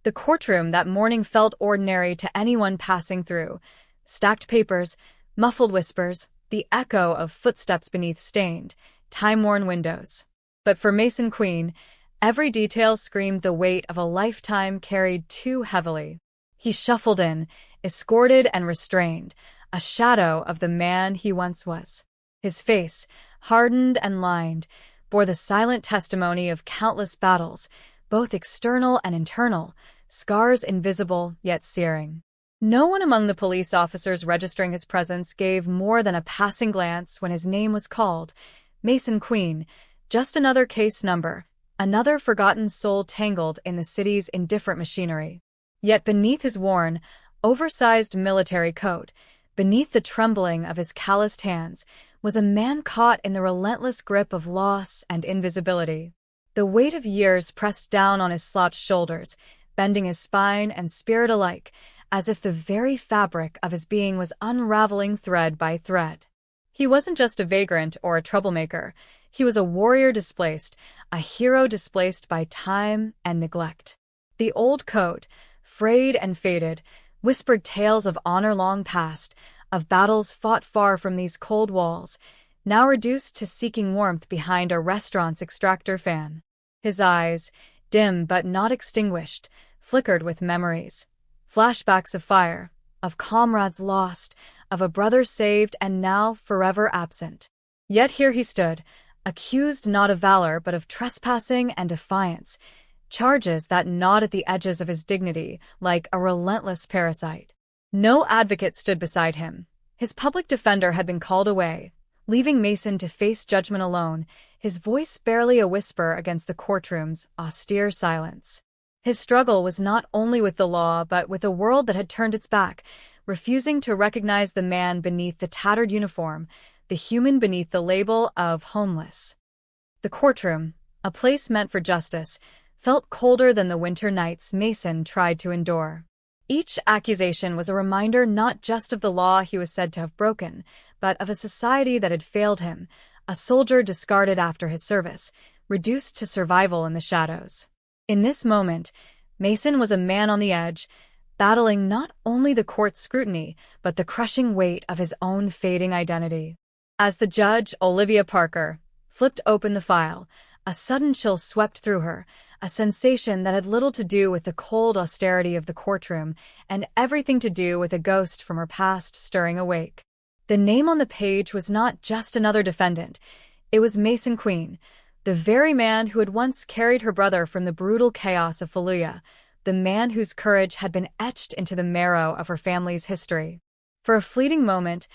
The courtroom that morning felt ordinary to anyone passing through. Stacked papers, muffled whispers, the echo of footsteps beneath stained, time-worn windows. But for Mason Queen, every detail screamed the weight of a lifetime carried too heavily. He shuffled in, escorted and restrained, a shadow of the man he once was. His face, hardened and lined, bore the silent testimony of countless battles, both external and internal, scars invisible yet searing. No one among the police officers registering his presence gave more than a passing glance when his name was called. Mason Queen, just another case number, another forgotten soul tangled in the city's indifferent machinery. Yet beneath his worn, oversized military coat, beneath the trembling of his calloused hands, was a man caught in the relentless grip of loss and invisibility. The weight of years pressed down on his slouched shoulders, bending his spine and spirit alike, as if the very fabric of his being was unraveling thread by thread. He wasn't just a vagrant or a troublemaker. He was a warrior displaced, a hero displaced by time and neglect. The old coat, frayed and faded, whispered tales of honor long past, of battles fought far from these cold walls, now reduced to seeking warmth behind a restaurant's extractor fan. His eyes, dim but not extinguished, flickered with memories. Flashbacks of fire, of comrades lost, of a brother saved and now forever absent. Yet here he stood, accused not of valor but of trespassing and defiance, charges that gnawed at the edges of his dignity like a relentless parasite. No advocate stood beside him. His public defender had been called away, leaving Mason to face judgment alone, his voice barely a whisper against the courtroom's austere silence. His struggle was not only with the law but with a world that had turned its back, refusing to recognize the man beneath the tattered uniform, the human beneath the label of homeless. The courtroom, a place meant for justice, felt colder than the winter nights Mason tried to endure. Each accusation was a reminder not just of the law he was said to have broken, but of a society that had failed him, a soldier discarded after his service, reduced to survival in the shadows. In this moment, Mason was a man on the edge, battling not only the court's scrutiny, but the crushing weight of his own fading identity. As the judge, Olivia Parker, flipped open the file, a sudden chill swept through her, a sensation that had little to do with the cold austerity of the courtroom and everything to do with a ghost from her past stirring awake. The name on the page was not just another defendant. It was Mason Queen, the very man who had once carried her brother from the brutal chaos of Fallujah, the man whose courage had been etched into the marrow of her family's history. For a fleeting moment,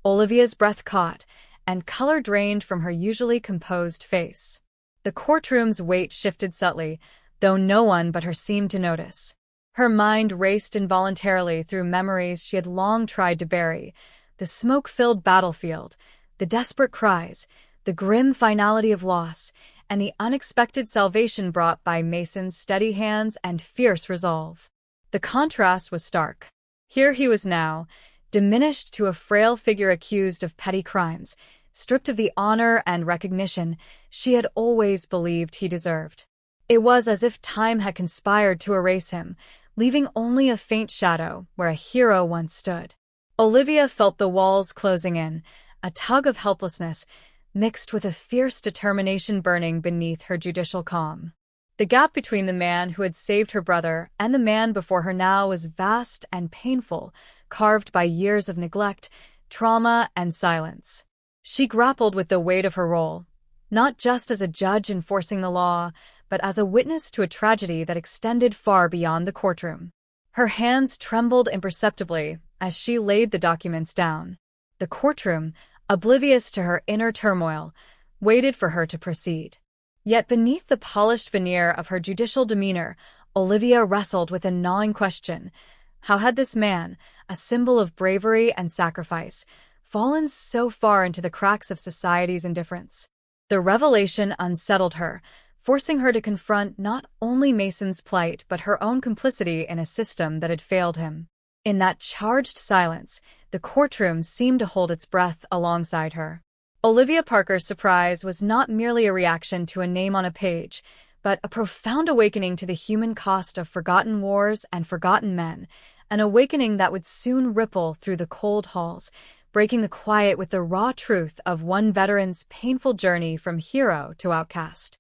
Olivia's breath caught, and color drained from her usually composed face. The courtroom's weight shifted subtly, though no one but her seemed to notice. Her mind raced involuntarily through memories she had long tried to bury, the smoke-filled battlefield, the desperate cries, the grim finality of loss, and the unexpected salvation brought by Mason's steady hands and fierce resolve. The contrast was stark. Here he was now, diminished to a frail figure accused of petty crimes, stripped of the honor and recognition she had always believed he deserved. It was as if time had conspired to erase him, leaving only a faint shadow where a hero once stood. Olivia felt the walls closing in, a tug of helplessness, mixed with a fierce determination burning beneath her judicial calm. The gap between the man who had saved her brother and the man before her now was vast and painful, carved by years of neglect, trauma, and silence. She grappled with the weight of her role, not just as a judge enforcing the law, but as a witness to a tragedy that extended far beyond the courtroom. Her hands trembled imperceptibly as she laid the documents down. The courtroom, oblivious to her inner turmoil, waited for her to proceed. Yet beneath the polished veneer of her judicial demeanor, Olivia wrestled with a gnawing question. How had this man, a symbol of bravery and sacrifice, fallen so far into the cracks of society's indifference? The revelation unsettled her, forcing her to confront not only Mason's plight but her own complicity in a system that had failed him. In that charged silence, the courtroom seemed to hold its breath alongside her. Olivia Parker's surprise was not merely a reaction to a name on a page, but a profound awakening to the human cost of forgotten wars and forgotten men, an awakening that would soon ripple through the cold halls, breaking the quiet with the raw truth of one veteran's painful journey from hero to outcast.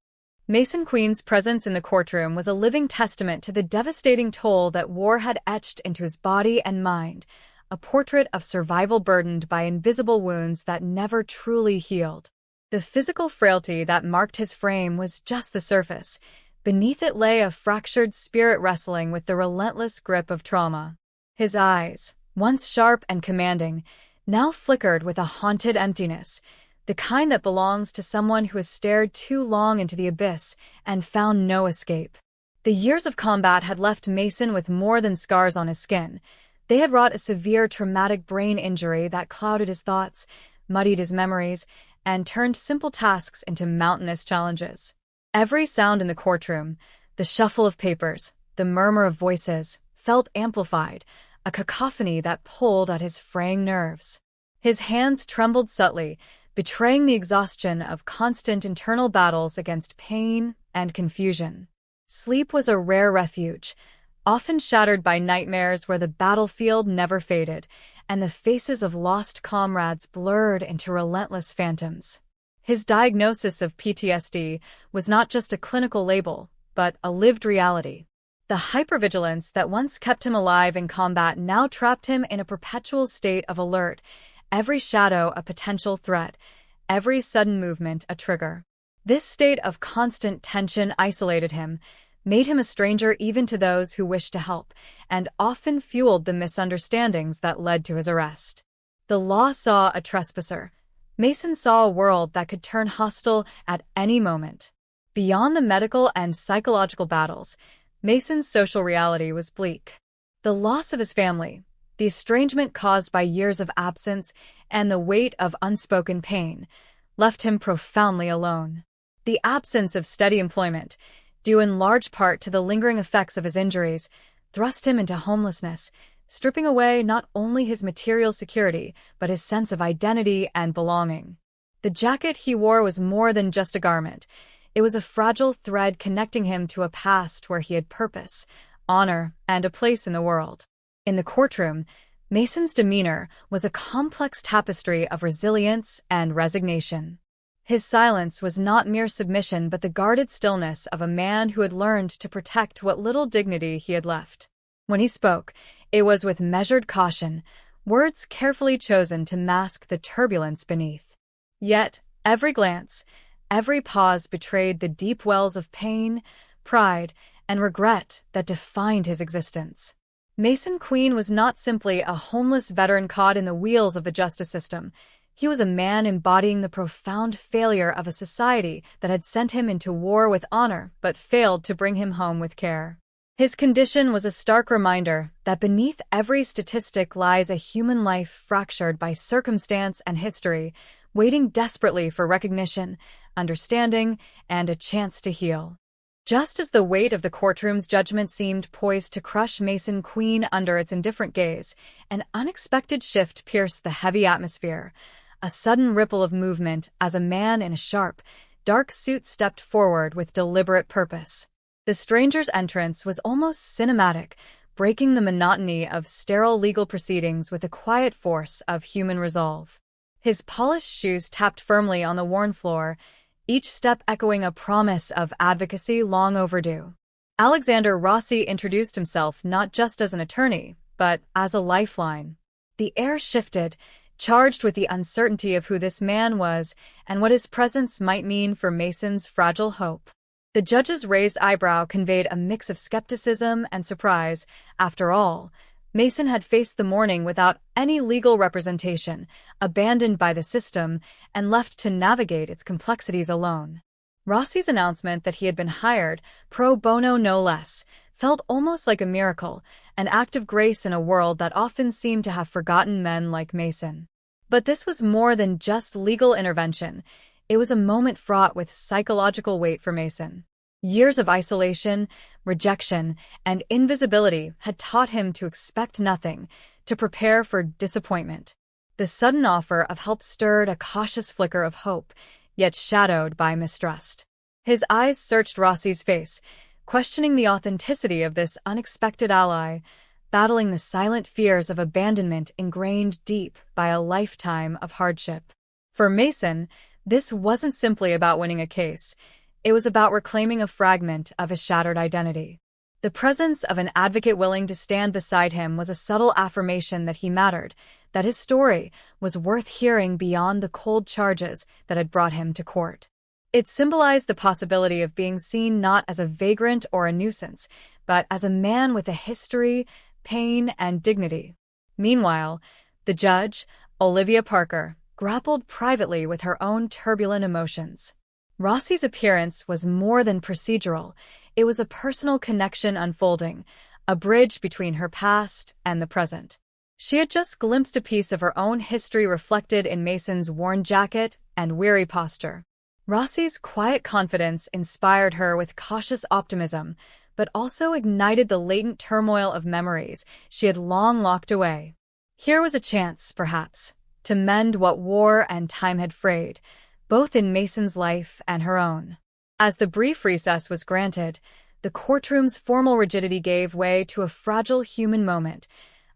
Mason Queen's presence in the courtroom was a living testament to the devastating toll that war had etched into his body and mind, a portrait of survival burdened by invisible wounds that never truly healed. The physical frailty that marked his frame was just the surface. Beneath it lay a fractured spirit wrestling with the relentless grip of trauma. His eyes, once sharp and commanding, now flickered with a haunted emptiness, the kind that belongs to someone who has stared too long into the abyss and found no escape. The years of combat had left Mason with more than scars on his skin. They had wrought a severe traumatic brain injury that clouded his thoughts, muddied his memories, and turned simple tasks into mountainous challenges. Every sound in the courtroom, the shuffle of papers, the murmur of voices, felt amplified, a cacophony that pulled at his fraying nerves. His hands trembled subtly, betraying the exhaustion of constant internal battles against pain and confusion. Sleep was a rare refuge, often shattered by nightmares where the battlefield never faded, and the faces of lost comrades blurred into relentless phantoms. His diagnosis of PTSD was not just a clinical label, but a lived reality. The hypervigilance that once kept him alive in combat now trapped him in a perpetual state of alert, every shadow a potential threat, every sudden movement a trigger. This state of constant tension isolated him, made him a stranger even to those who wished to help, and often fueled the misunderstandings that led to his arrest. The law saw a trespasser. Mason saw a world that could turn hostile at any moment. Beyond the medical and psychological battles, Mason's social reality was bleak. The loss of his family, the estrangement caused by years of absence, and the weight of unspoken pain left him profoundly alone. The absence of steady employment, due in large part to the lingering effects of his injuries, thrust him into homelessness, stripping away not only his material security, but his sense of identity and belonging. The jacket he wore was more than just a garment. It was a fragile thread connecting him to a past where he had purpose, honor, and a place in the world. In the courtroom, Mason's demeanor was a complex tapestry of resilience and resignation. His silence was not mere submission but the guarded stillness of a man who had learned to protect what little dignity he had left. When he spoke, it was with measured caution, words carefully chosen to mask the turbulence beneath. Yet, every glance, every pause betrayed the deep wells of pain, pride, and regret that defined his existence. Mason Queen was not simply a homeless veteran caught in the wheels of the justice system. He was a man embodying the profound failure of a society that had sent him into war with honor but failed to bring him home with care. His condition was a stark reminder that beneath every statistic lies a human life fractured by circumstance and history, waiting desperately for recognition, understanding, and a chance to heal. Just as the weight of the courtroom's judgment seemed poised to crush Mason Queen under its indifferent gaze, an unexpected shift pierced the heavy atmosphere, a sudden ripple of movement as a man in a sharp, dark suit stepped forward with deliberate purpose. The stranger's entrance was almost cinematic, breaking the monotony of sterile legal proceedings with the quiet force of human resolve. His polished shoes tapped firmly on the worn floor, each step echoing a promise of advocacy long overdue. Alexander Rossi introduced himself not just as an attorney, but as a lifeline. The air shifted, charged with the uncertainty of who this man was and what his presence might mean for Mason's fragile hope. The judge's raised eyebrow conveyed a mix of skepticism and surprise. After all, Mason had faced the morning without any legal representation, abandoned by the system, and left to navigate its complexities alone. Rossi's announcement that he had been hired, pro bono no less, felt almost like a miracle, an act of grace in a world that often seemed to have forgotten men like Mason. But this was more than just legal intervention. It was a moment fraught with psychological weight for Mason. Years of isolation, rejection, and invisibility had taught him to expect nothing, to prepare for disappointment. The sudden offer of help stirred a cautious flicker of hope, yet shadowed by mistrust. His eyes searched Rossi's face, questioning the authenticity of this unexpected ally, battling the silent fears of abandonment ingrained deep by a lifetime of hardship. For Mason, this wasn't simply about winning a case. It was about reclaiming a fragment of his shattered identity. The presence of an advocate willing to stand beside him was a subtle affirmation that he mattered, that his story was worth hearing beyond the cold charges that had brought him to court. It symbolized the possibility of being seen not as a vagrant or a nuisance, but as a man with a history, pain, and dignity. Meanwhile, the judge, Olivia Parker, grappled privately with her own turbulent emotions. Rossi's appearance was more than procedural. It was a personal connection unfolding, a bridge between her past and the present. She had just glimpsed a piece of her own history reflected in Mason's worn jacket and weary posture. Rossi's quiet confidence inspired her with cautious optimism, but also ignited the latent turmoil of memories she had long locked away. Here was a chance, perhaps, to mend what war and time had frayed, both in Mason's life and her own. As the brief recess was granted, the courtroom's formal rigidity gave way to a fragile human moment,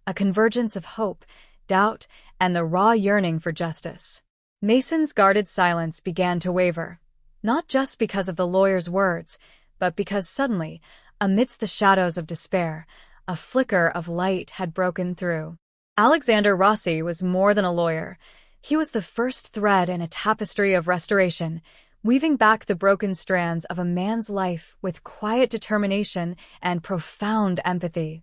a convergence of hope, doubt, and the raw yearning for justice. Mason's guarded silence began to waver, not just because of the lawyer's words, but because suddenly, amidst the shadows of despair, a flicker of light had broken through. Alexander Rossi was more than a lawyer. He was the first thread in a tapestry of restoration, weaving back the broken strands of a man's life with quiet determination and profound empathy.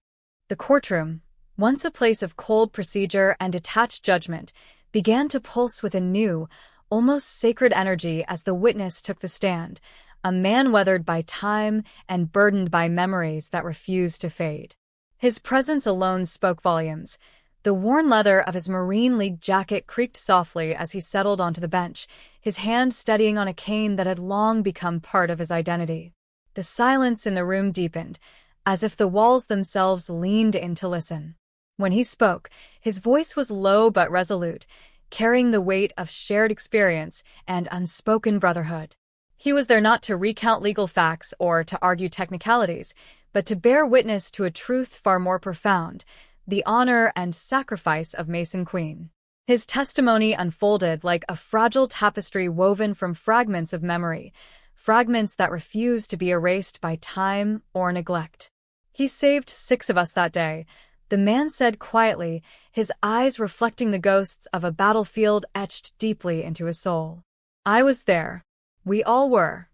The courtroom, once a place of cold procedure and detached judgment, began to pulse with a new, almost sacred energy as the witness took the stand, a man weathered by time and burdened by memories that refused to fade. His presence alone spoke volumes. The worn leather of his Marine League jacket creaked softly as he settled onto the bench, his hand steadying on a cane that had long become part of his identity. The silence in the room deepened, as if the walls themselves leaned in to listen. When he spoke, his voice was low but resolute, carrying the weight of shared experience and unspoken brotherhood. He was there not to recount legal facts or to argue technicalities, but to bear witness to a truth far more profound, the honor and sacrifice of Mason Queen. His testimony unfolded like a fragile tapestry woven from fragments of memory, fragments that refused to be erased by time or neglect. "He saved 6 of us that day," the man said quietly, his eyes reflecting the ghosts of a battlefield etched deeply into his soul. "I was there. We all were."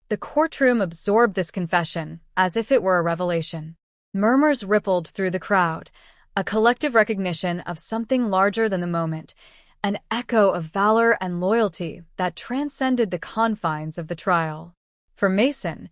The courtroom absorbed this confession as if it were a revelation. Murmurs rippled through the crowd, a collective recognition of something larger than the moment, an echo of valor and loyalty that transcended the confines of the trial. For Mason,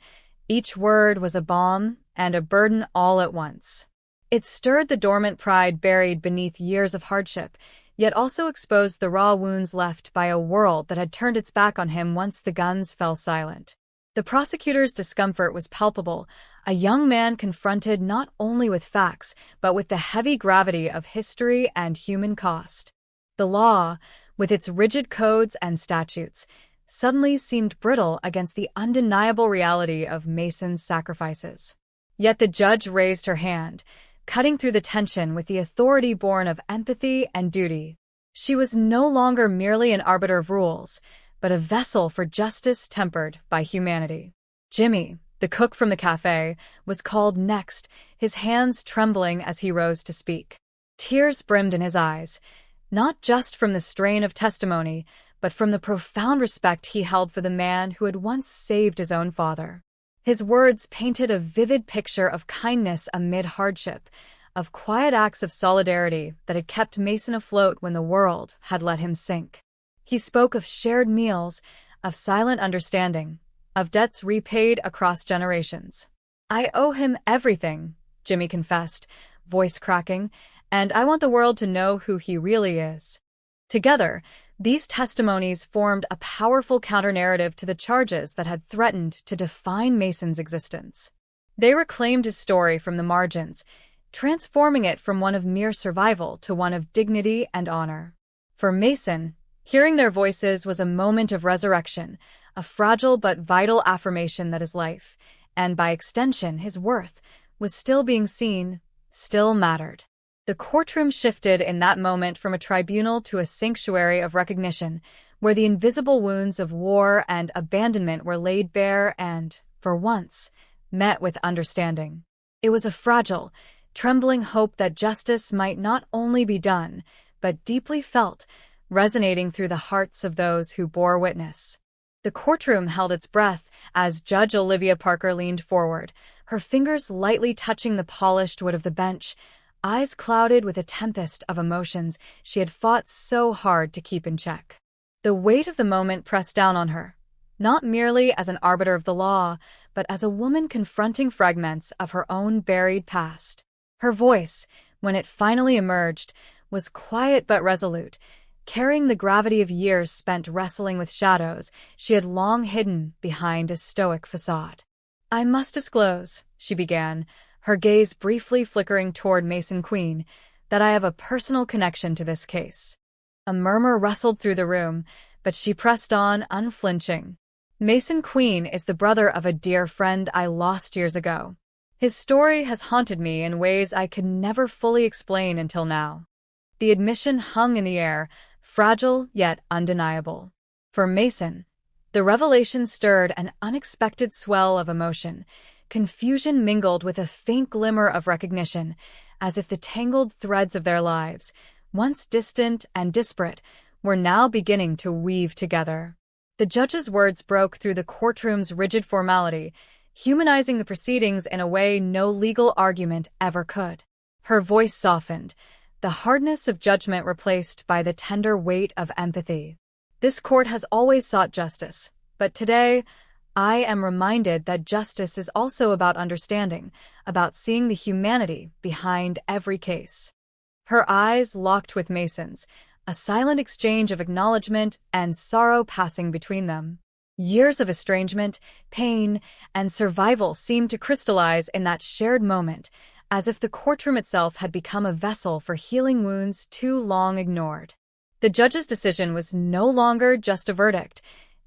each word was a balm and a burden all at once. It stirred the dormant pride buried beneath years of hardship, yet also exposed the raw wounds left by a world that had turned its back on him once the guns fell silent. The prosecutor's discomfort was palpable, a young man confronted not only with facts, but with the heavy gravity of history and human cost. The law, with its rigid codes and statutes, suddenly seemed brittle against the undeniable reality of Mason's sacrifices. Yet the judge raised her hand, cutting through the tension with the authority born of empathy and duty. She was no longer merely an arbiter of rules, but a vessel for justice tempered by humanity. Jimmy, the cook from the cafe, was called next, his hands trembling as he rose to speak. Tears brimmed in his eyes, not just from the strain of testimony, but from the profound respect he held for the man who had once saved his own father. His words painted a vivid picture of kindness amid hardship, of quiet acts of solidarity that had kept Mason afloat when the world had let him sink. He spoke of shared meals, of silent understanding, of debts repaid across generations. "I owe him everything," Jimmy confessed, voice cracking, "and I want the world to know who he really is." Together, these testimonies formed a powerful counter-narrative to the charges that had threatened to define Mason's existence. They reclaimed his story from the margins, transforming it from one of mere survival to one of dignity and honor. For Mason, hearing their voices was a moment of resurrection, a fragile but vital affirmation that his life, and by extension his worth, was still being seen, still mattered. The courtroom shifted in that moment from a tribunal to a sanctuary of recognition, where the invisible wounds of war and abandonment were laid bare and, for once, met with understanding. It was a fragile, trembling hope that justice might not only be done, but deeply felt, resonating through the hearts of those who bore witness. The courtroom held its breath as Judge Olivia Parker leaned forward, her fingers lightly touching the polished wood of the bench, eyes clouded with a tempest of emotions she had fought so hard to keep in check. The weight of the moment pressed down on her, not merely as an arbiter of the law, but as a woman confronting fragments of her own buried past. Her voice, when it finally emerged, was quiet but resolute, carrying the gravity of years spent wrestling with shadows she had long hidden behind a stoic facade. "I must disclose," she began, her gaze briefly flickering toward Mason Queen, "that I have a personal connection to this case." A murmur rustled through the room, but she pressed on, unflinching. "Mason Queen is the brother of a dear friend I lost years ago. His story has haunted me in ways I could never fully explain until now." The admission hung in the air, fragile yet undeniable. For Mason, the revelation stirred an unexpected swell of emotion, confusion mingled with a faint glimmer of recognition, as if the tangled threads of their lives, once distant and disparate, were now beginning to weave together. The judge's words broke through the courtroom's rigid formality, humanizing the proceedings in a way no legal argument ever could. Her voice softened, the hardness of judgment replaced by the tender weight of empathy. "This court has always sought justice, but today, I am reminded that justice is also about understanding, about seeing the humanity behind every case." Her eyes locked with Mason's, a silent exchange of acknowledgement and sorrow passing between them. Years of estrangement, pain, and survival seemed to crystallize in that shared moment, as if the courtroom itself had become a vessel for healing wounds too long ignored. The judge's decision was no longer just a verdict,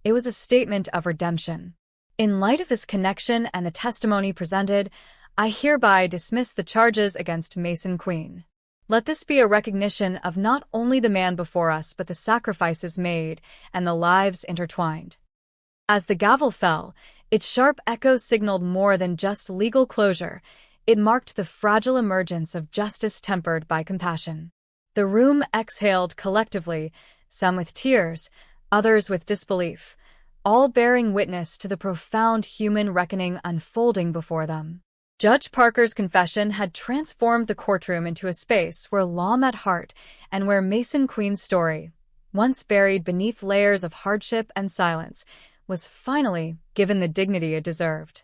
it was a statement of redemption. "In light of this connection and the testimony presented, I hereby dismiss the charges against Mason Queen. Let this be a recognition of not only the man before us but the sacrifices made and the lives intertwined." As the gavel fell, its sharp echo signaled more than just legal closure. It marked the fragile emergence of justice tempered by compassion. The room exhaled collectively, some with tears, others with disbelief, all bearing witness to the profound human reckoning unfolding before them. Judge Parker's confession had transformed the courtroom into a space where law met heart and where Mason Queen's story, once buried beneath layers of hardship and silence, was finally given the dignity it deserved.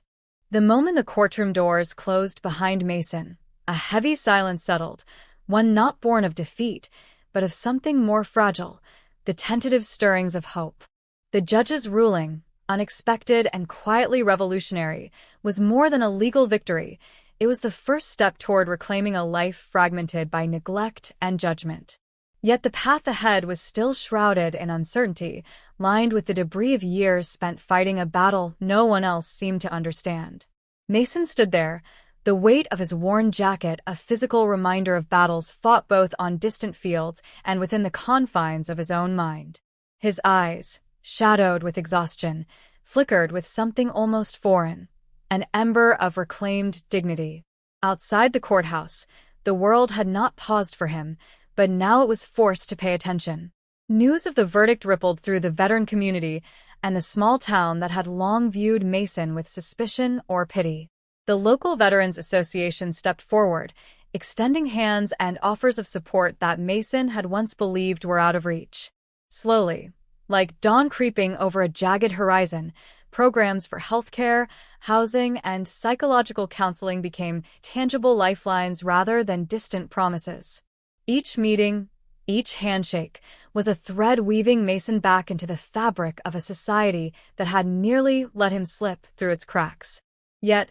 The moment the courtroom doors closed behind Mason, a heavy silence settled, one not born of defeat, but of something more fragile, the tentative stirrings of hope. The judge's ruling, unexpected and quietly revolutionary, was more than a legal victory. It was the first step toward reclaiming a life fragmented by neglect and judgment. Yet the path ahead was still shrouded in uncertainty, lined with the debris of years spent fighting a battle no one else seemed to understand. Mason stood there, the weight of his worn jacket a physical reminder of battles fought both on distant fields and within the confines of his own mind. His eyes, shadowed with exhaustion, flickered with something almost foreign, an ember of reclaimed dignity. Outside the courthouse, the world had not paused for him, but now it was forced to pay attention. News of the verdict rippled through the veteran community and the small town that had long viewed Mason with suspicion or pity. The local Veterans Association stepped forward, extending hands and offers of support that Mason had once believed were out of reach. Slowly, like dawn creeping over a jagged horizon, programs for healthcare, housing, and psychological counseling became tangible lifelines rather than distant promises. Each meeting, each handshake, was a thread weaving Mason back into the fabric of a society that had nearly let him slip through its cracks. Yet,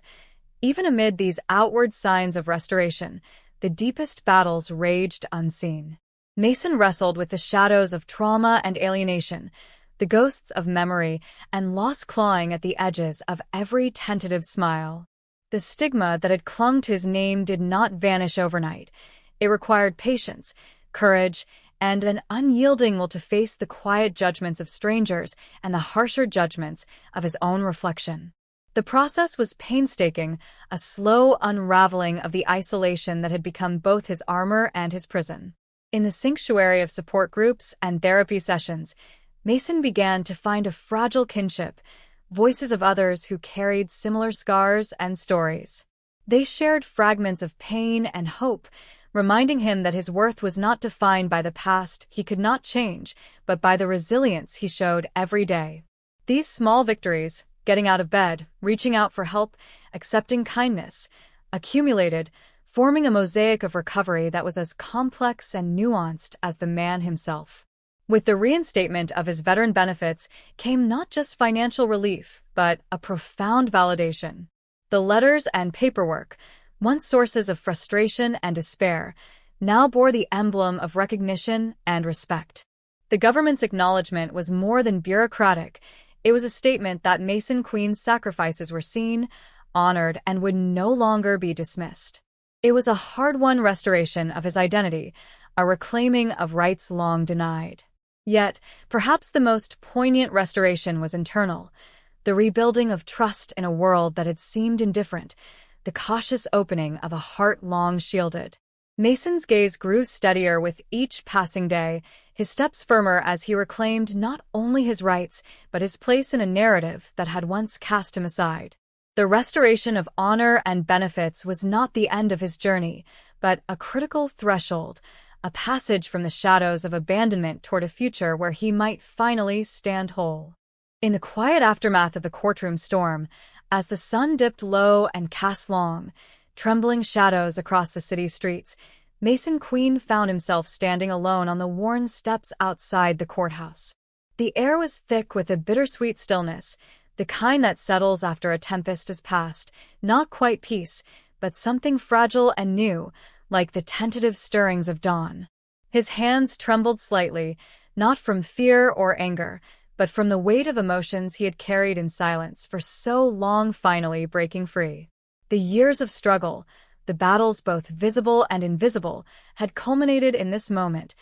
even amid these outward signs of restoration, the deepest battles raged unseen. Mason wrestled with the shadows of trauma and alienation, the ghosts of memory and loss clawing at the edges of every tentative smile. The stigma that had clung to his name did not vanish overnight. It required patience, courage, and an unyielding will to face the quiet judgments of strangers and the harsher judgments of his own reflection. The process was painstaking, a slow unraveling of the isolation that had become both his armor and his prison. In the sanctuary of support groups and therapy sessions, Mason began to find a fragile kinship, voices of others who carried similar scars and stories. They shared fragments of pain and hope, reminding him that his worth was not defined by the past he could not change, but by the resilience he showed every day. These small victories, getting out of bed, reaching out for help, accepting kindness, accumulated, forming a mosaic of recovery that was as complex and nuanced as the man himself. With the reinstatement of his veteran benefits came not just financial relief, but a profound validation. The letters and paperwork, once sources of frustration and despair, now bore the emblem of recognition and respect. The government's acknowledgement was more than bureaucratic. It was a statement that Mason Queen's sacrifices were seen, honored, and would no longer be dismissed. It was a hard-won restoration of his identity, a reclaiming of rights long denied. Yet, perhaps the most poignant restoration was internal, the rebuilding of trust in a world that had seemed indifferent, the cautious opening of a heart long shielded. Mason's gaze grew steadier with each passing day, his steps firmer as he reclaimed not only his rights, but his place in a narrative that had once cast him aside. The restoration of honor and benefits was not the end of his journey, but a critical threshold, a passage from the shadows of abandonment toward a future where he might finally stand whole. In the quiet aftermath of the courtroom storm, as the sun dipped low and cast long, trembling shadows across the city streets, Mason Queen found himself standing alone on the worn steps outside the courthouse. The air was thick with a bittersweet stillness, the kind that settles after a tempest has passed, not quite peace, but something fragile and new, like the tentative stirrings of dawn. His hands trembled slightly, not from fear or anger, but from the weight of emotions he had carried in silence for so long finally breaking free. The years of struggle, the battles both visible and invisible, had culminated in this moment,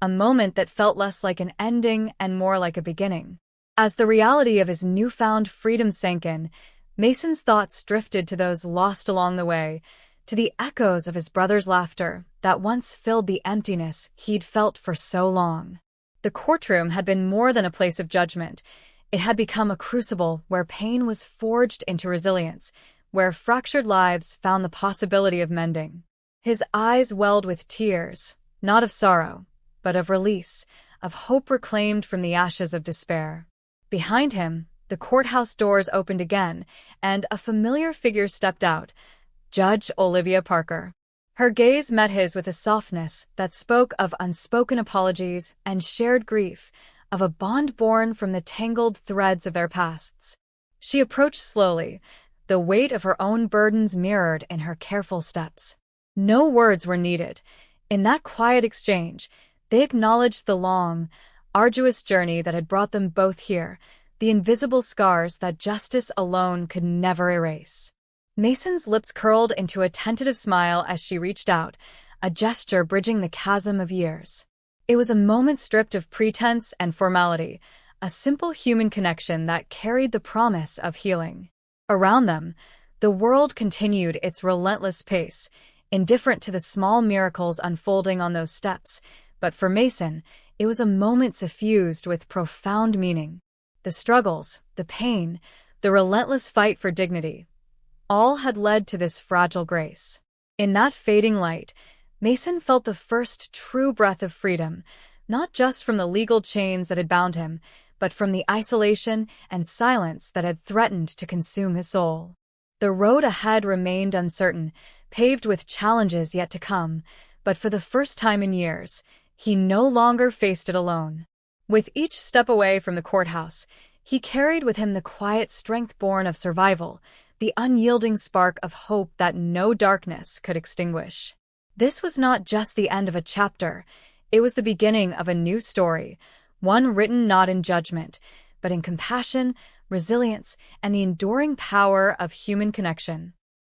a moment that felt less like an ending and more like a beginning. As the reality of his newfound freedom sank in, Mason's thoughts drifted to those lost along the way, to the echoes of his brother's laughter that once filled the emptiness he'd felt for so long. The courtroom had been more than a place of judgment. It had become a crucible where pain was forged into resilience, where fractured lives found the possibility of mending. His eyes welled with tears, not of sorrow, but of release, of hope reclaimed from the ashes of despair. Behind him, the courthouse doors opened again, and a familiar figure stepped out, Judge Olivia Parker. Her gaze met his with a softness that spoke of unspoken apologies and shared grief, of a bond born from the tangled threads of their pasts. She approached slowly, the weight of her own burdens mirrored in her careful steps. No words were needed. In that quiet exchange, they acknowledged the long, arduous journey that had brought them both here, the invisible scars that justice alone could never erase. Mason's lips curled into a tentative smile as she reached out, a gesture bridging the chasm of years. It was a moment stripped of pretense and formality, a simple human connection that carried the promise of healing. Around them, the world continued its relentless pace, indifferent to the small miracles unfolding on those steps, but for Mason, it was a moment suffused with profound meaning. The struggles, the pain, the relentless fight for dignity, all had led to this fragile grace. In that fading light, Mason felt the first true breath of freedom, not just from the legal chains that had bound him, but from the isolation and silence that had threatened to consume his soul. The road ahead remained uncertain, paved with challenges yet to come, but for the first time in years, he no longer faced it alone. With each step away from the courthouse, he carried with him the quiet strength born of survival, the unyielding spark of hope that no darkness could extinguish. This was not just the end of a chapter, it was the beginning of a new story, one written not in judgment, but in compassion, resilience, and the enduring power of human connection.